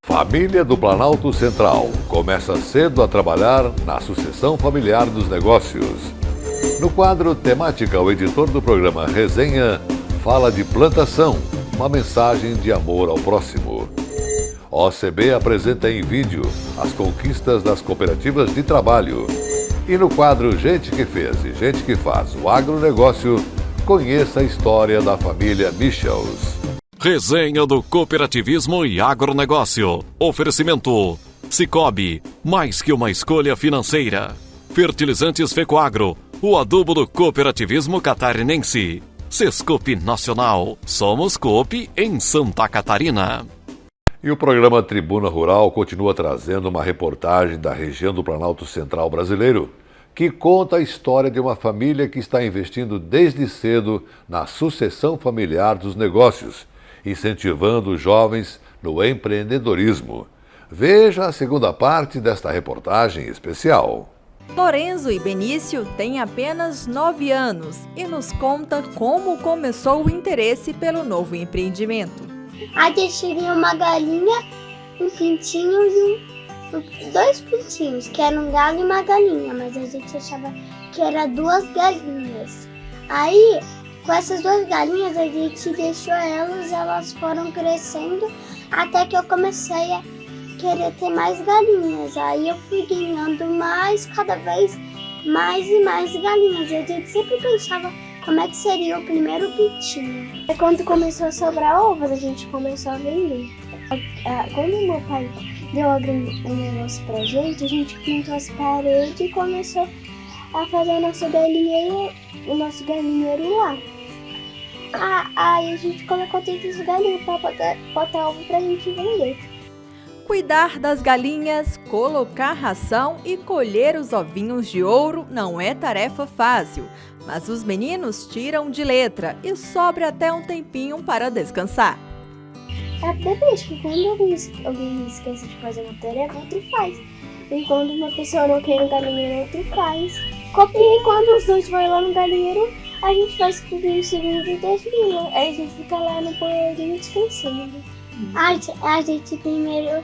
Família do Planalto Central começa cedo a trabalhar na sucessão familiar dos negócios. No quadro Temática, o editor do programa Resenha fala de plantação, uma mensagem de amor ao próximo. OCB apresenta em vídeo as conquistas das cooperativas de trabalho. E no quadro Gente que Fez e Gente que Faz o Agronegócio, conheça a história da família Michels. Resenha do Cooperativismo e Agronegócio. Oferecimento: Sicoob, mais que uma escolha financeira. Fertilizantes Fecoagro, o adubo do cooperativismo catarinense. Sescope Nacional, somos Coop em Santa Catarina. E o programa Tribuna Rural continua trazendo uma reportagem da região do Planalto Central brasileiro, que conta a história de uma família que está investindo desde cedo na sucessão familiar dos negócios, incentivando os jovens no empreendedorismo. Veja a segunda parte desta reportagem especial. Lorenzo e Benício têm apenas 9 anos e nos conta como começou o interesse pelo novo empreendimento. A gente tinha uma galinha, um pintinho e dois pintinhos, que era um galo e uma galinha, mas a gente achava que era 2 galinhas. Aí, com essas 2 galinhas, a gente deixou elas foram crescendo até que eu comecei a querer ter mais galinhas. Aí eu fui ganhando cada vez mais e mais galinhas. E a gente sempre pensava como é que seria o primeiro pintinho. E quando começou a sobrar ovos, a gente começou a vender. Quando meu pai deu o negócio pra gente, a gente pintou as paredes e começou a fazer o nosso galinheiro lá. Aí a gente colocou todos os galinhos para botar ovo pra gente vender. Cuidar das galinhas, colocar ração e colher os ovinhos de ouro não é tarefa fácil, mas os meninos tiram de letra e sobra até um tempinho para descansar. Depende, que quando alguém esquece de fazer uma tarefa, outro faz. E quando uma pessoa não quer no galinheiro, outro faz. E quando os dois vão lá no galinheiro, a gente faz 15 segundos e 10 minutos. Aí a gente fica lá no banheirinho descansando. A gente primeiro é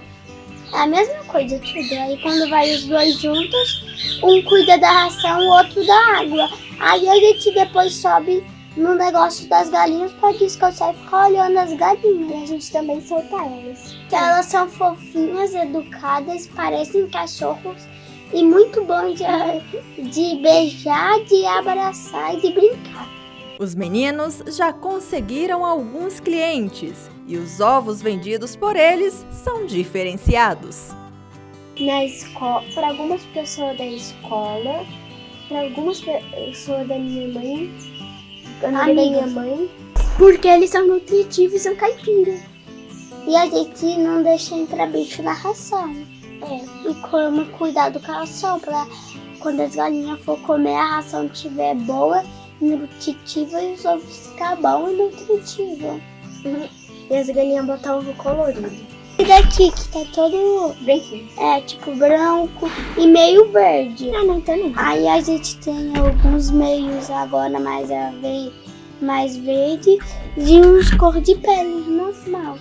a mesma coisa, tudo. Aí quando vai os dois juntos, um cuida da ração, o outro da água. Aí a gente depois sobe no negócio das galinhas para descansar e ficar olhando as galinhas. E a gente também solta elas. Elas são fofinhas, educadas, parecem cachorros e muito bom de beijar, de abraçar e de brincar. Os meninos já conseguiram alguns clientes e os ovos vendidos por eles são diferenciados. Na escola, para algumas pessoas da escola, para algumas pessoas da minha mãe, porque eles são nutritivos e são caipira. E a gente não deixa entrar bicho na ração. E como cuidado com a ração, para quando as galinhas for comer, a ração estiver boa, nutritiva e os ovos ficar bom e nutritivo. E as galinhas botar ovo colorido. E daqui que tá todo branquinho. Tipo branco e meio verde. Não tá não. Aí a gente tem alguns meios agora mais verde e uns cor de pele normal.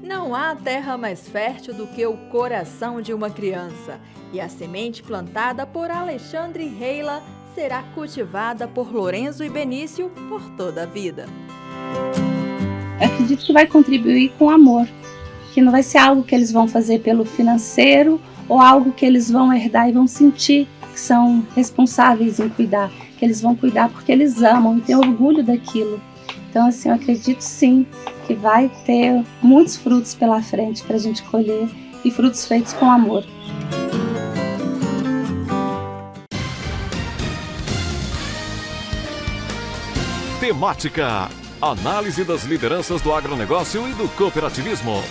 Não há terra mais fértil do que o coração de uma criança. E a semente plantada por Alexandre Reila será cultivada por Lorenzo e Benício por toda a vida. Eu acredito que vai contribuir com amor, que não vai ser algo que eles vão fazer pelo financeiro ou algo que eles vão herdar e vão sentir que são responsáveis em cuidar, que eles vão cuidar porque eles amam e têm orgulho daquilo. Então, assim, eu acredito sim que vai ter muitos frutos pela frente para a gente colher e frutos feitos com amor. Temática: análise das lideranças do agronegócio e do cooperativismo.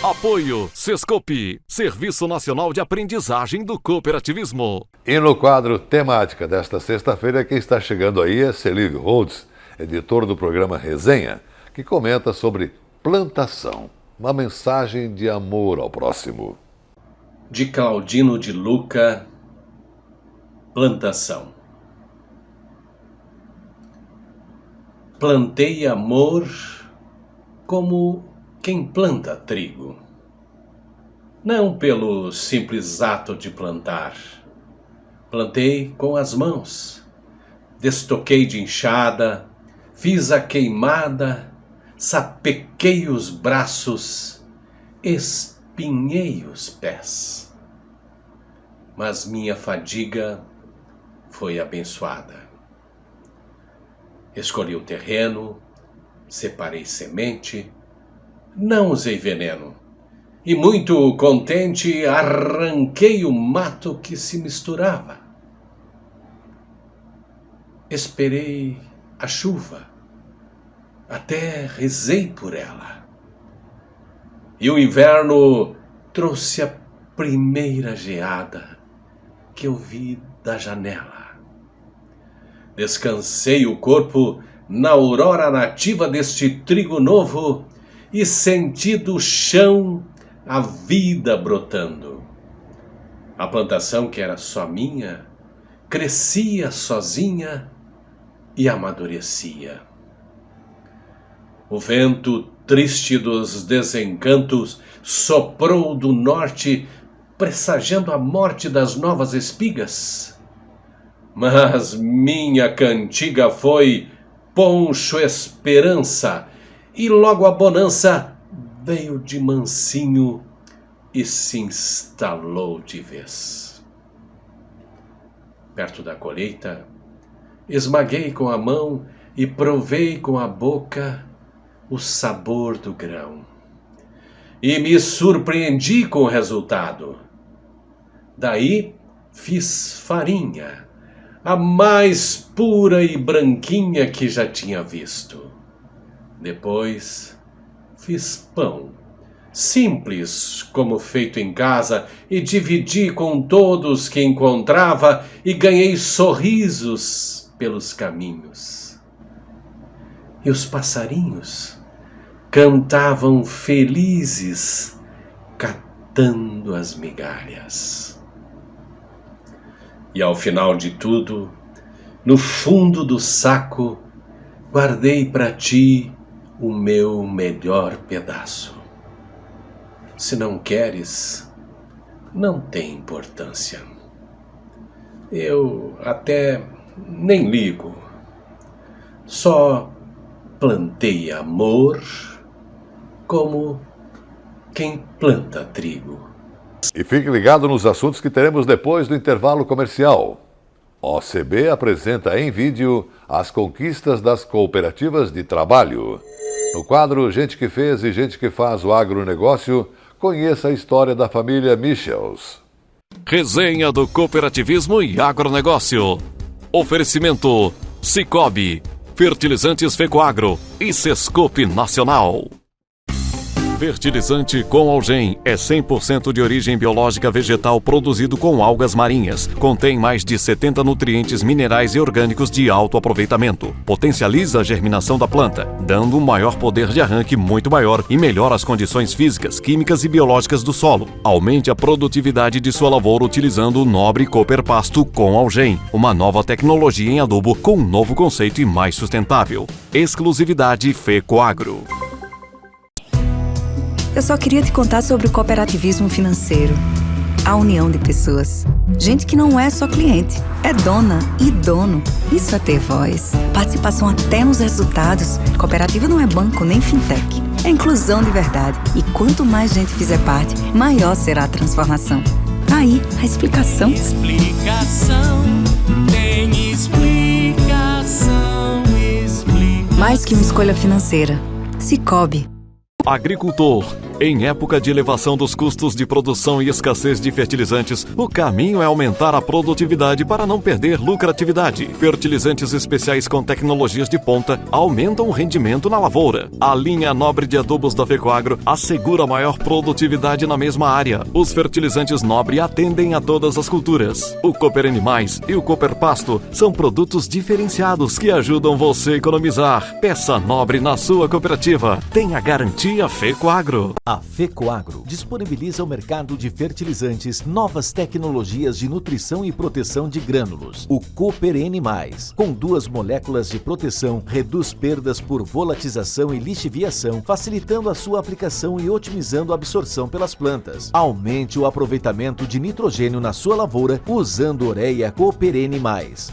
Apoio Sescope, Serviço Nacional de Aprendizagem do Cooperativismo. E no quadro Temática desta sexta-feira, quem está chegando aí é Celívio Rhodes, editor do programa Resenha, que comenta sobre plantação, uma mensagem de amor ao próximo. De Claudino de Luca, Plantação. Plantei amor como quem planta trigo. não pelo simples ato de plantar. Plantei com as mãos, destoquei de enxada, fiz a queimada, sapequei os braços, espinhei os pés. Mas minha fadiga foi abençoada. Escolhi o terreno, separei semente, não usei veneno. E muito contente arranquei o mato que se misturava. Esperei a chuva, até rezei por ela. E o inverno trouxe a primeira geada que eu vi da janela. Descansei o corpo na aurora nativa deste trigo novo e senti do chão a vida brotando. A plantação que era só minha, crescia sozinha e amadurecia. O vento triste dos desencantos soprou do norte, pressagiando a morte das novas espigas. Mas minha cantiga foi poncho esperança, e logo a bonança veio de mansinho e se instalou de vez. Perto da colheita, esmaguei com a mão e provei com a boca o sabor do grão. E me surpreendi com o resultado. Daí fiz farinha, a mais pura e branquinha que já tinha visto. Depois fiz pão, simples como feito em casa, e dividi com todos que encontrava, e ganhei sorrisos pelos caminhos. E os passarinhos cantavam felizes, catando as migalhas. E ao final de tudo, no fundo do saco, guardei para ti o meu melhor pedaço. Se não queres, não tem importância. Eu até nem ligo. Só plantei amor como quem planta trigo. E fique ligado nos assuntos que teremos depois do intervalo comercial. OCB apresenta em vídeo as conquistas das cooperativas de trabalho. No quadro Gente que Fez e Gente que Faz o Agronegócio, conheça a história da família Michels. Resenha do Cooperativismo e Agronegócio. Oferecimento Sicoob, Fertilizantes Fecoagro e Sescope Nacional. Fertilizante com Algem é 100% de origem biológica vegetal produzido com algas marinhas. Contém mais de 70 nutrientes minerais e orgânicos de alto aproveitamento. Potencializa a germinação da planta, dando um maior poder de arranque muito maior e melhora as condições físicas, químicas e biológicas do solo. Aumente a produtividade de sua lavoura utilizando o nobre Cooper Pasto com Algem, uma nova tecnologia em adubo com um novo conceito e mais sustentável. Exclusividade Fecoagro. Eu só queria te contar sobre o cooperativismo financeiro. A união de pessoas. Gente que não é só cliente, é dona e dono. Isso é ter voz. Participação até nos resultados. Cooperativa não é banco nem fintech. É inclusão de verdade. E quanto mais gente fizer parte, maior será a transformação. Aí, a explicação. Explicação, tem explicação, Mais que uma escolha financeira. Sicoob. Agricultor. Em época de elevação dos custos de produção e escassez de fertilizantes, o caminho é aumentar a produtividade para não perder lucratividade. Fertilizantes especiais com tecnologias de ponta aumentam o rendimento na lavoura. A linha nobre de adubos da Fecoagro assegura maior produtividade na mesma área. Os fertilizantes nobre atendem a todas as culturas. O Cooper Animais e o Cooper Pasto são produtos diferenciados que ajudam você a economizar. Peça nobre na sua cooperativa. Tenha garantia Fecoagro. A FECOAGRO disponibiliza ao mercado de fertilizantes novas tecnologias de nutrição e proteção de grânulos. O Cooper N+, com 2 moléculas de proteção, reduz perdas por volatização e lixiviação, facilitando a sua aplicação e otimizando a absorção pelas plantas. Aumente o aproveitamento de nitrogênio na sua lavoura usando Ureia Cooper N+,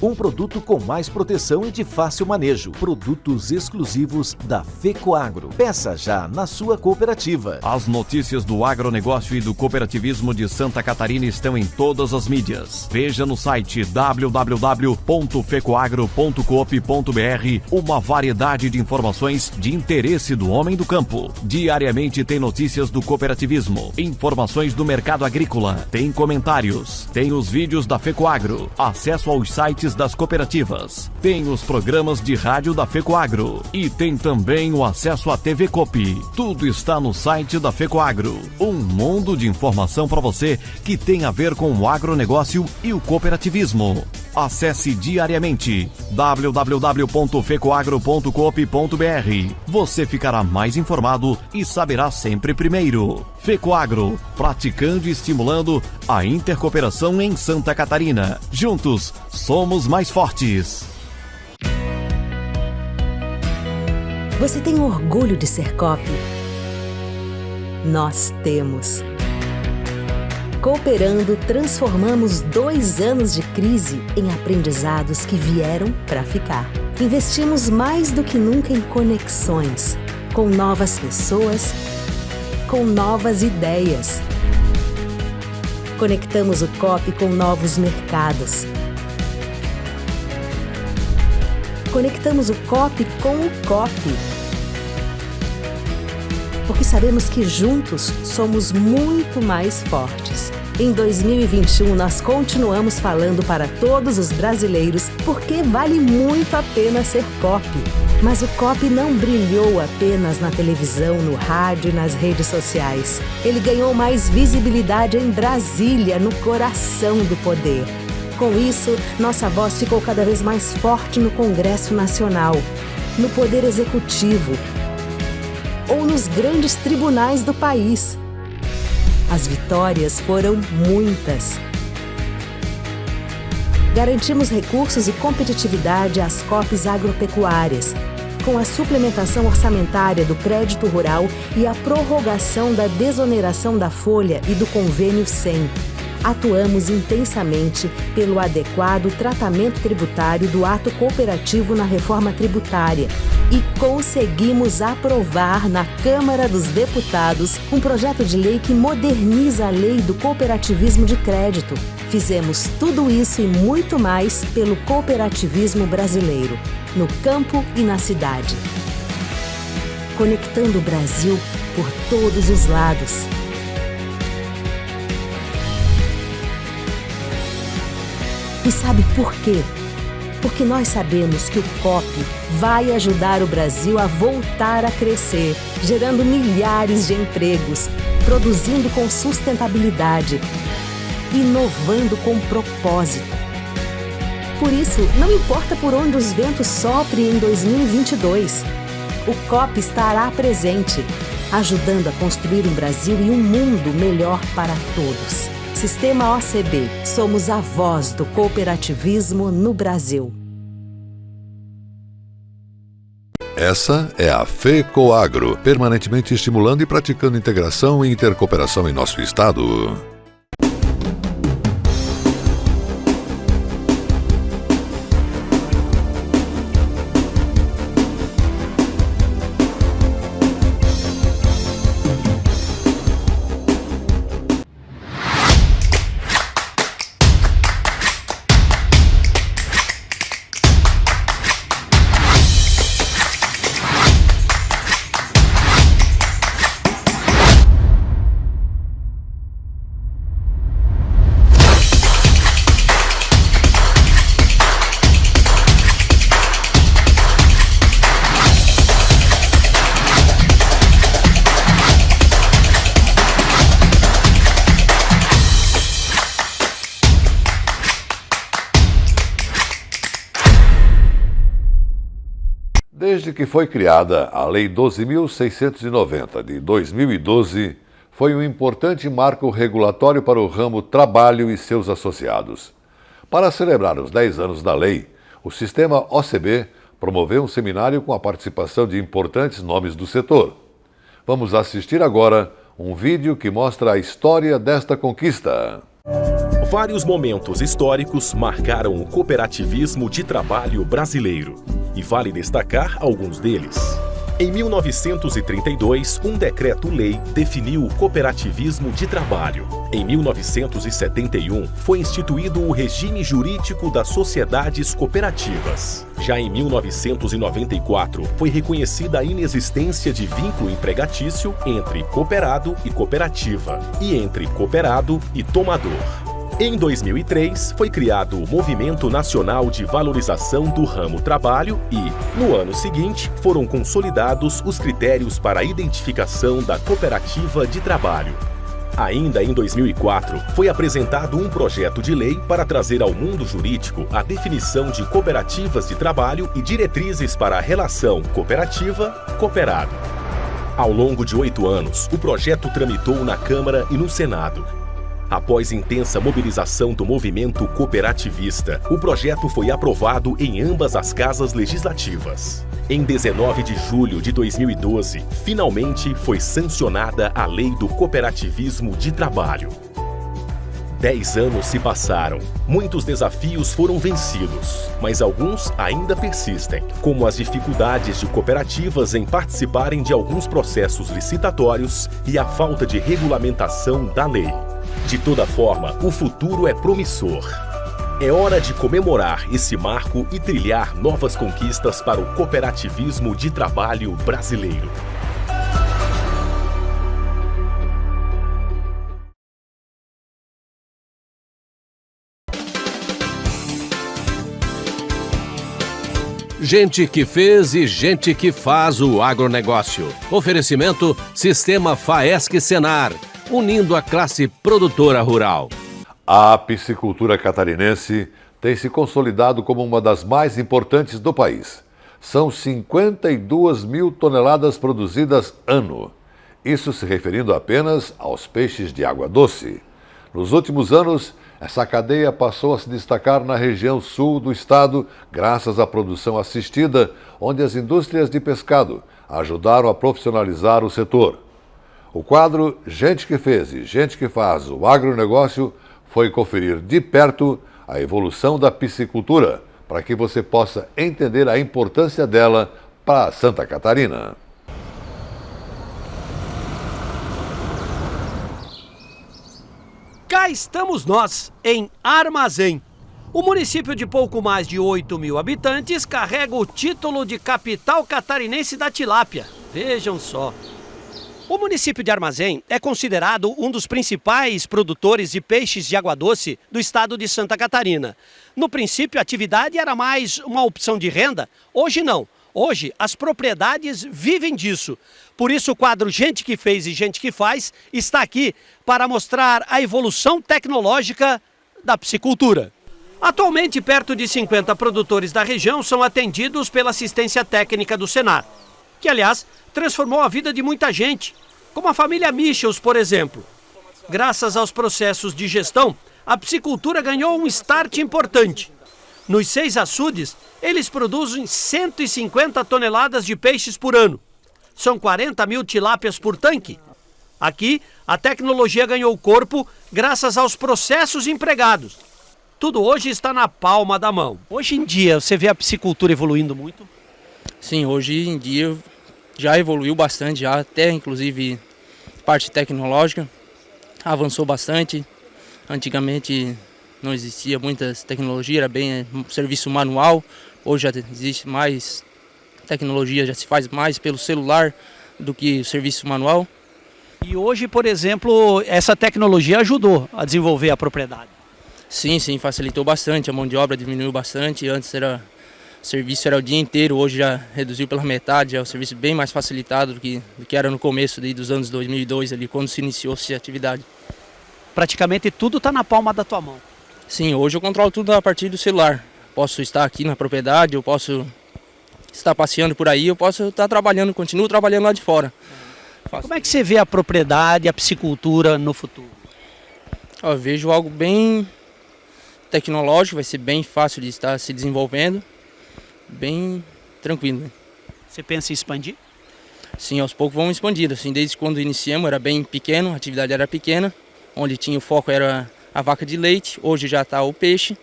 um produto com mais proteção e de fácil manejo. Produtos exclusivos da FECOAGRO. Peça já na sua cooperativa. As notícias do agronegócio e do cooperativismo de Santa Catarina estão em todas as mídias. Veja no site www.fecoagro.coop.br uma variedade de informações de interesse do homem do campo. Diariamente tem notícias do cooperativismo, informações do mercado agrícola, tem comentários, tem os vídeos da FECOAGRO, acesso aos sites das cooperativas, tem os programas de rádio da FECOAGRO e tem também o acesso à TV Coop. Tudo está no site da FECOAGRO. Um mundo de informação para você que tem a ver com o agronegócio e o cooperativismo. Acesse diariamente www.fecoagro.coop.br. Você ficará mais informado e saberá sempre primeiro. FECOAGRO, praticando e estimulando a intercooperação em Santa Catarina. Juntos, somos mais fortes. Você tem orgulho de ser COP? Nós temos. Cooperando, transformamos 2 anos de crise em aprendizados que vieram para ficar. Investimos mais do que nunca em conexões, com novas pessoas, com novas ideias. Conectamos o COP com novos mercados. Conectamos o COP com o COP. Porque sabemos que juntos somos muito mais fortes. Em 2021, nós continuamos falando para todos os brasileiros porque vale muito a pena ser COP. Mas o COP não brilhou apenas na televisão, no rádio e nas redes sociais. Ele ganhou mais visibilidade em Brasília, no coração do poder. Com isso, nossa voz ficou cada vez mais forte no Congresso Nacional, no Poder Executivo, ou nos grandes tribunais do país. As vitórias foram muitas. Garantimos recursos e competitividade às COPs agropecuárias, com a suplementação orçamentária do crédito rural e a prorrogação da desoneração da folha e do convênio 100. Atuamos intensamente pelo adequado tratamento tributário do ato cooperativo na reforma tributária e conseguimos aprovar na Câmara dos Deputados um projeto de lei que moderniza a lei do cooperativismo de crédito. Fizemos tudo isso e muito mais pelo cooperativismo brasileiro, no campo e na cidade. Conectando o Brasil por todos os lados. E sabe por quê? Porque nós sabemos que o COP vai ajudar o Brasil a voltar a crescer, gerando milhares de empregos, produzindo com sustentabilidade, inovando com propósito. Por isso, não importa por onde os ventos soprem em 2022, o COP estará presente, ajudando a construir um Brasil e um mundo melhor para todos. Sistema OCB. Somos a voz do cooperativismo no Brasil. Essa é a FECOAGRO, permanentemente estimulando e praticando integração e intercooperação em nosso estado. Desde que foi criada a Lei 12.690 de 2012, foi um importante marco regulatório para o ramo trabalho e seus associados. Para celebrar os 10 anos da lei, o sistema OCB promoveu um seminário com a participação de importantes nomes do setor. Vamos assistir agora um vídeo que mostra a história desta conquista. Vários momentos históricos marcaram o cooperativismo de trabalho brasileiro. E vale destacar alguns deles. Em 1932, um decreto-lei definiu o cooperativismo de trabalho. Em 1971, foi instituído o regime jurídico das sociedades cooperativas. Já em 1994, foi reconhecida a inexistência de vínculo empregatício entre cooperado e cooperativa, e entre cooperado e tomador. Em 2003, foi criado o Movimento Nacional de Valorização do Ramo Trabalho e, no ano seguinte, foram consolidados os critérios para a identificação da cooperativa de trabalho. Ainda em 2004, foi apresentado um projeto de lei para trazer ao mundo jurídico a definição de cooperativas de trabalho e diretrizes para a relação cooperativa-cooperado. Ao longo de 8 anos, o projeto tramitou na Câmara e no Senado. Após intensa mobilização do movimento cooperativista, o projeto foi aprovado em ambas as casas legislativas. Em 19 de julho de 2012, finalmente foi sancionada a Lei do Cooperativismo de Trabalho. 10 anos se passaram. Muitos desafios foram vencidos, mas alguns ainda persistem, como as dificuldades de cooperativas em participarem de alguns processos licitatórios e a falta de regulamentação da lei. De toda forma, o futuro é promissor. É hora de comemorar esse marco e trilhar novas conquistas para o cooperativismo de trabalho brasileiro. Gente que fez e gente que faz o agronegócio. Oferecimento Sistema Faesc Senar, unindo a classe produtora rural. A piscicultura catarinense tem se consolidado como uma das mais importantes do país. São 52 mil toneladas produzidas ano. Isso se referindo apenas aos peixes de água doce. Nos últimos anos, essa cadeia passou a se destacar na região sul do estado, graças à produção assistida, onde as indústrias de pescado ajudaram a profissionalizar o setor. O quadro Gente que Fez e Gente que Faz o Agronegócio foi conferir de perto a evolução da piscicultura, para que você possa entender a importância dela para Santa Catarina. Cá estamos nós, em Armazém. O município de pouco mais de 8 mil habitantes carrega o título de capital catarinense da tilápia. Vejam só. O município de Armazém é considerado um dos principais produtores de peixes de água doce do estado de Santa Catarina. No princípio, a atividade era mais uma opção de renda. Hoje não. Hoje, as propriedades vivem disso. Por isso, o quadro Gente que Fez e Gente que Faz está aqui para mostrar a evolução tecnológica da piscicultura. Atualmente, perto de 50 produtores da região são atendidos pela assistência técnica do Senar, que, aliás, transformou a vida de muita gente, como a família Michels, por exemplo. Graças aos processos de gestão, a piscicultura ganhou um start importante. Nos 6 açudes, eles produzem 150 toneladas de peixes por ano. São 40 mil tilápias por tanque. Aqui, a tecnologia ganhou corpo graças aos processos empregados. Tudo hoje está na palma da mão. Hoje em dia, você vê a piscicultura evoluindo muito? Sim, hoje em dia já evoluiu bastante, já até inclusive parte tecnológica avançou bastante. Antigamente não existia muitas tecnologias, era bem um serviço manual. Hoje já existe mais tecnologia, já se faz mais pelo celular do que o serviço manual. E hoje, por exemplo, essa tecnologia ajudou a desenvolver a propriedade? Sim, facilitou bastante, a mão de obra diminuiu bastante. Antes o serviço era o dia inteiro, hoje já reduziu pela metade, é um serviço bem mais facilitado do que era no começo dos anos 2002, ali, quando se iniciou-se a atividade. Praticamente tudo está na palma da tua mão. Sim, hoje eu controlo tudo a partir do celular. Posso estar aqui na propriedade, eu posso estar passeando por aí, eu posso estar trabalhando, continuo trabalhando lá de fora. Como é que você vê a propriedade, a piscicultura no futuro? Eu vejo algo bem tecnológico, vai ser bem fácil de estar se desenvolvendo, bem tranquilo. Né? Você pensa em expandir? Sim, aos poucos vamos expandindo. Assim, desde quando iniciamos era bem pequeno, a atividade era pequena, onde tinha o foco era a vaca de leite, hoje já está o peixe,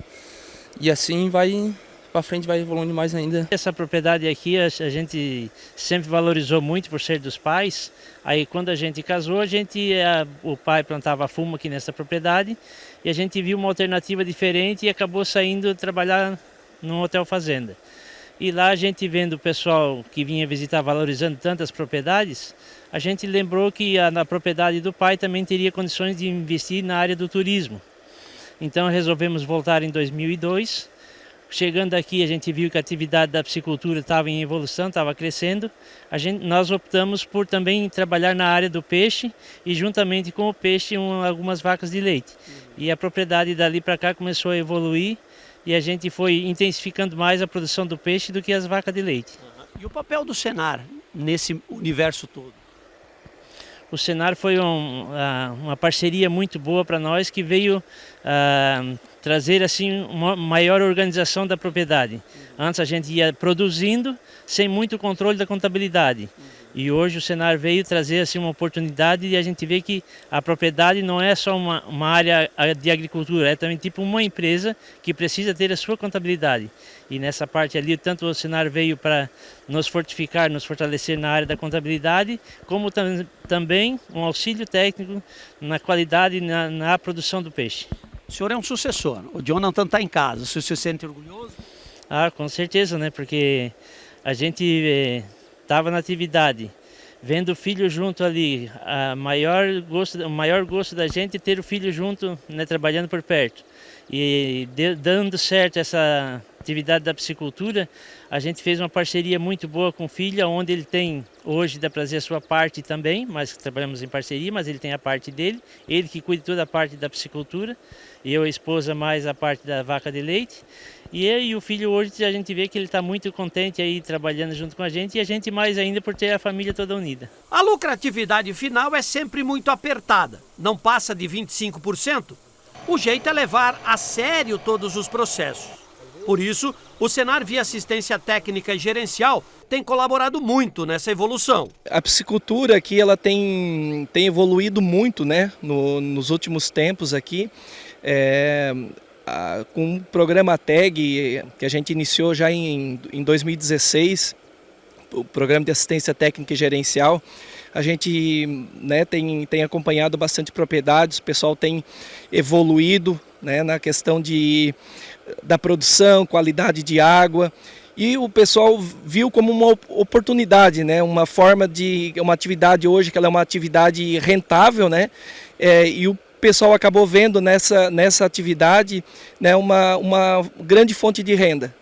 e assim vai para frente, vai evoluindo mais ainda. Essa propriedade aqui a gente sempre valorizou muito por ser dos pais. Aí quando a gente casou, o pai plantava fumo aqui nessa propriedade e a gente viu uma alternativa diferente e acabou saindo trabalhar num hotel fazenda. E lá a gente vendo o pessoal que vinha visitar valorizando tantas propriedades, a gente lembrou que na propriedade do pai também teria condições de investir na área do turismo. Então resolvemos voltar em 2002. Chegando aqui, a gente viu que a atividade da piscicultura estava em evolução, estava crescendo. Nós optamos por também trabalhar na área do peixe e juntamente com o peixe algumas vacas de leite. E a propriedade dali para cá começou a evoluir e a gente foi intensificando mais a produção do peixe do que as vacas de leite. E o papel do Senar nesse universo todo? O Senar foi uma parceria muito boa para nós que veio trazer assim uma maior organização da propriedade. Antes a gente ia produzindo sem muito controle da contabilidade. E hoje o Senar veio trazer assim uma oportunidade e a gente vê que a propriedade não é só uma área de agricultura, é também tipo uma empresa que precisa ter a sua contabilidade. E nessa parte ali, tanto o Senar veio para nos fortificar, nos fortalecer na área da contabilidade, como também um auxílio técnico na qualidade na produção do peixe. O senhor é um sucessor, o Jonathan está em casa, o senhor se sente orgulhoso? Ah, com certeza, né? Porque a gente estava na atividade, vendo o filho junto ali, o maior gosto da gente é ter o filho junto, né, trabalhando por perto. E dando certo essa atividade da piscicultura, a gente fez uma parceria muito boa com o filho, onde ele tem, hoje dá para fazer a sua parte também, mas trabalhamos em parceria, mas ele tem a parte dele, ele que cuida toda a parte da piscicultura, e eu, a esposa, mais a parte da vaca de leite. E eu e o filho hoje a gente vê que ele está muito contente aí trabalhando junto com a gente e a gente mais ainda por ter a família toda unida. A lucratividade final é sempre muito apertada, não passa de 25%. O jeito é levar a sério todos os processos. Por isso, o Senar via assistência técnica e gerencial tem colaborado muito nessa evolução. A piscicultura aqui ela tem evoluído muito, né, nos últimos tempos aqui. Com o programa TAG, que a gente iniciou já em 2016, o programa de assistência técnica e gerencial, a gente, né, tem acompanhado bastante propriedades, o pessoal tem evoluído, né, na questão da produção, qualidade de água, e o pessoal viu como uma oportunidade, né, uma atividade hoje que ela é uma atividade rentável, né, e o pessoal acabou vendo nessa atividade, né, uma grande fonte de renda.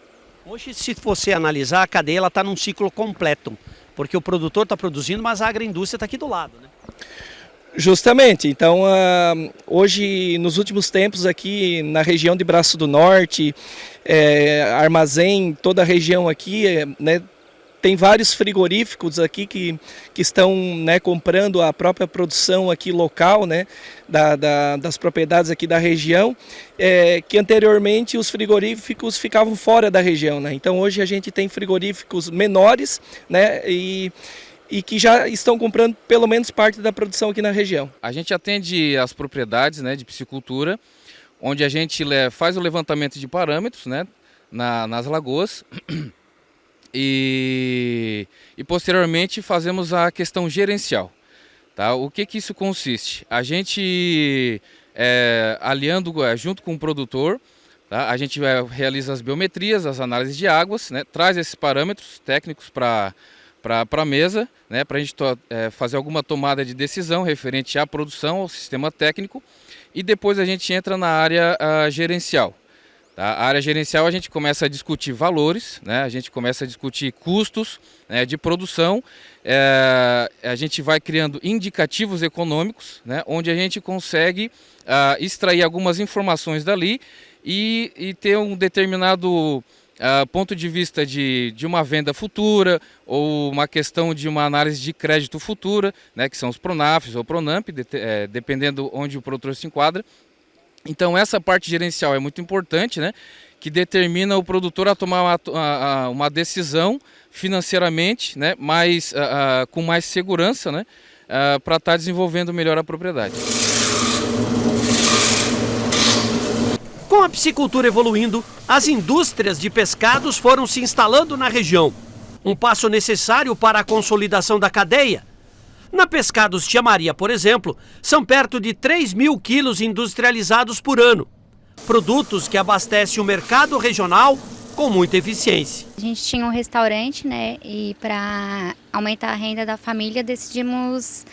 Hoje, se você analisar, a cadeia está num ciclo completo, porque o produtor está produzindo, mas a agroindústria está aqui do lado, né? Justamente, então hoje, nos últimos tempos aqui na região de Braço do Norte, Armazém, toda a região aqui, né, tem vários frigoríficos aqui que estão, né, comprando a própria produção aqui local, né, das propriedades aqui da região, que anteriormente os frigoríficos ficavam fora da região, né? Então hoje a gente tem frigoríficos menores, né, e que já estão comprando pelo menos parte da produção aqui na região. A gente atende as propriedades, né, de piscicultura, onde a gente faz o levantamento de parâmetros, né, nas lagoas. E posteriormente fazemos a questão gerencial. Tá? O que isso consiste? A gente, aliando junto com o produtor, tá? A gente realiza as biometrias, as análises de águas, né? Traz esses parâmetros técnicos para a mesa, né? Para a gente fazer alguma tomada de decisão referente à produção, ao sistema técnico, e depois a gente entra na área gerencial. A área gerencial a gente começa a discutir valores, né? A gente começa a discutir custos, né, de produção, a gente vai criando indicativos econômicos, né, onde a gente consegue extrair algumas informações dali e ter um determinado ponto de vista de uma venda futura ou uma questão de uma análise de crédito futura, né, que são os Pronafs ou Pronamp, dependendo onde o produtor se enquadra. Então essa parte gerencial é muito importante, né, que determina o produtor a tomar uma decisão financeiramente, né, com mais segurança, né, para estar desenvolvendo melhor a propriedade. Com a piscicultura evoluindo, as indústrias de pescados foram se instalando na região. Um passo necessário para a consolidação da cadeia. Na Pescados Tia Maria, por exemplo, são perto de 3.000 quilos industrializados por ano. Produtos que abastecem o mercado regional com muita eficiência. A gente tinha um restaurante, né, e para aumentar a renda da família decidimos,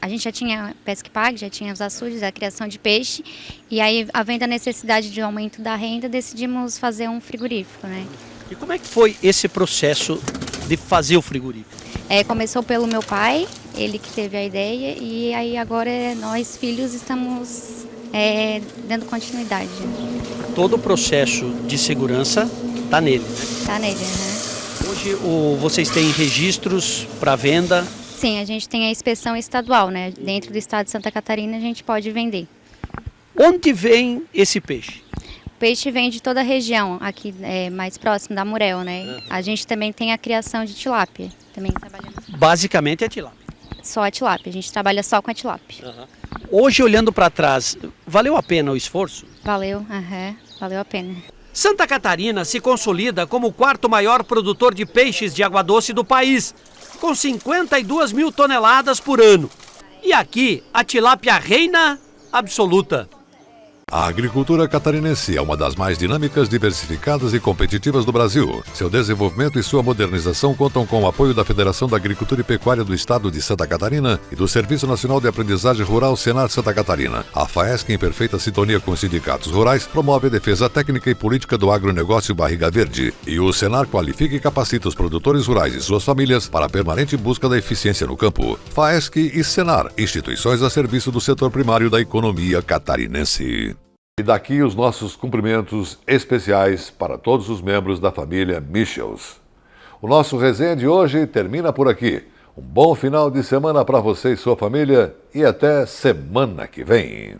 a gente já tinha pesca e pague, já tinha os açudes, a criação de peixe, e aí havendo a necessidade de aumento da renda, decidimos fazer um frigorífico, né. E como é que foi esse processo de fazer o frigorífico? Começou pelo meu pai, ele que teve a ideia, e aí agora nós filhos estamos dando continuidade. Todo o processo de segurança está nele, né? Está nele, né? Hoje vocês têm registros para venda? Sim, a gente tem a inspeção estadual, né? Dentro do estado de Santa Catarina a gente pode vender. Onde vem esse peixe? O peixe vem de toda a região, aqui mais próximo da Murel, né? A gente também tem a criação de tilápia. Também trabalhamos. Basicamente é tilápia? Só a tilápia, a gente trabalha só com a tilápia. Hoje, olhando para trás, valeu a pena o esforço? Valeu, valeu a pena. Santa Catarina se consolida como o quarto maior produtor de peixes de água doce do país, com 52 mil toneladas por ano. E aqui, a tilápia reina absoluta. A agricultura catarinense é uma das mais dinâmicas, diversificadas e competitivas do Brasil. Seu desenvolvimento e sua modernização contam com o apoio da Federação da Agricultura e Pecuária do Estado de Santa Catarina e do Serviço Nacional de Aprendizagem Rural Senar Santa Catarina. A FAESC, em perfeita sintonia com os sindicatos rurais, promove a defesa técnica e política do agronegócio Barriga Verde. E o Senar qualifica e capacita os produtores rurais e suas famílias para a permanente busca da eficiência no campo. FAESC e Senar, instituições a serviço do setor primário da economia catarinense. E daqui os nossos cumprimentos especiais para todos os membros da família Michels. O nosso resenha de hoje termina por aqui. Um bom final de semana para você e sua família e até semana que vem.